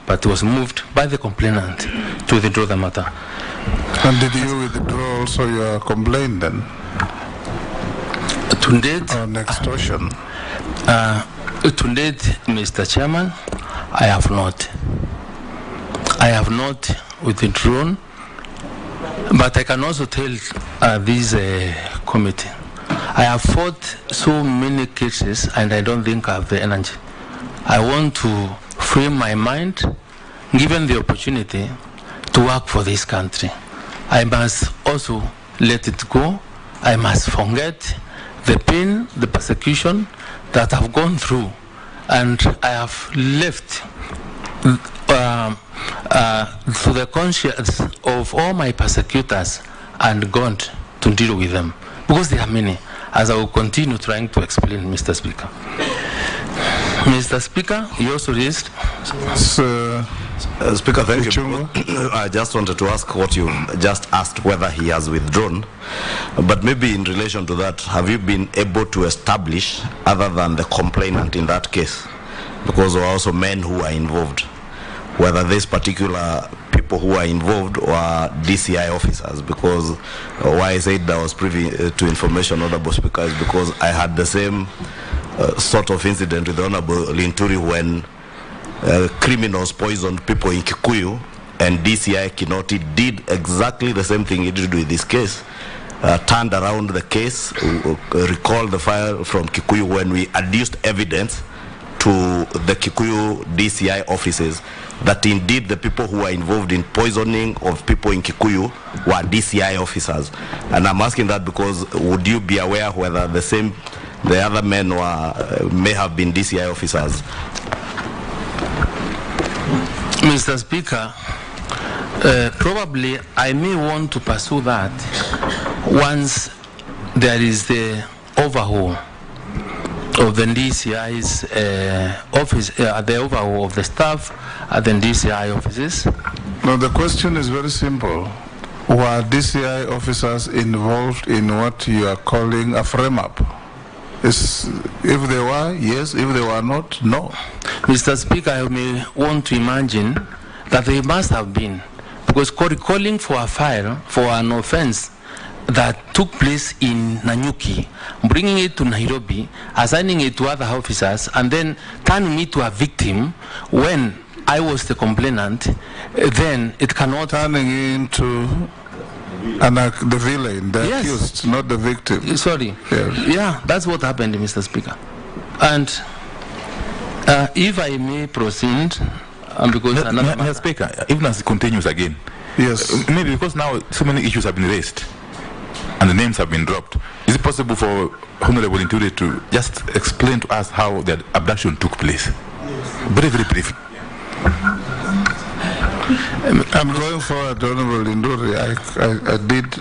but it was moved by the complainant to withdraw the matter. And did you withdraw also your complaint then? To date, on extortion? To date, Mr. Chairman, I have not. I have not withdrawn, but I can also tell this committee, I have fought so many cases and I don't think I have the energy. I want to free my mind, given the opportunity to work for this country. I must also let it go. I must forget the pain, the persecution that I've gone through, and I have left to the conscience of all my persecutors and gone to deal with them, because there are many, as I will continue trying to explain, Mr. Speaker. Mr. Speaker, you also raised. Speaker, thank you. I just wanted to ask what you just asked, whether he has withdrawn. But maybe in relation to that, have you been able to establish, other than the complainant in that case, because there are also men who are involved, whether these particular people who are involved were DCI officers? Because why I said I was privy to information, Honorable Speaker, is because I had the same sort of incident with Honorable Linturi when criminals poisoned people in Kikuyu, and DCI Kinoti did exactly the same thing he did with this case. Turned around the case, recalled the file from Kikuyu when we adduced evidence to the Kikuyu DCI offices that indeed the people who were involved in poisoning of people in Kikuyu were DCI officers. And I'm asking that because would you be aware whether the other men may have been DCI officers? Mr. Speaker, probably I may want to pursue that once there is the overhaul of the DCI's office, the overhaul of the staff at the DCI offices. No, the question is very simple. Were DCI officers involved in what you are calling a frame-up? If they were, yes. If they were not, no. Mr. Speaker, I may want to imagine that they must have been, because calling for a file for an offense that took place in Nanyuki, bringing it to Nairobi, assigning it to other officers, and then turning me to a victim when I was the complainant, then it cannot... Turning into the villain, the accused, not the victim. Sorry. Yes. Yeah, that's what happened, Mr. Speaker. And if I may proceed, because Mr. Speaker, even as it continues again, yes, maybe because now so many issues have been raised and the names have been dropped, is it possible for Honorable Inturi to just explain to us how the abduction took place? Very, very brief. I'm going forward, Honorable Linduri. I did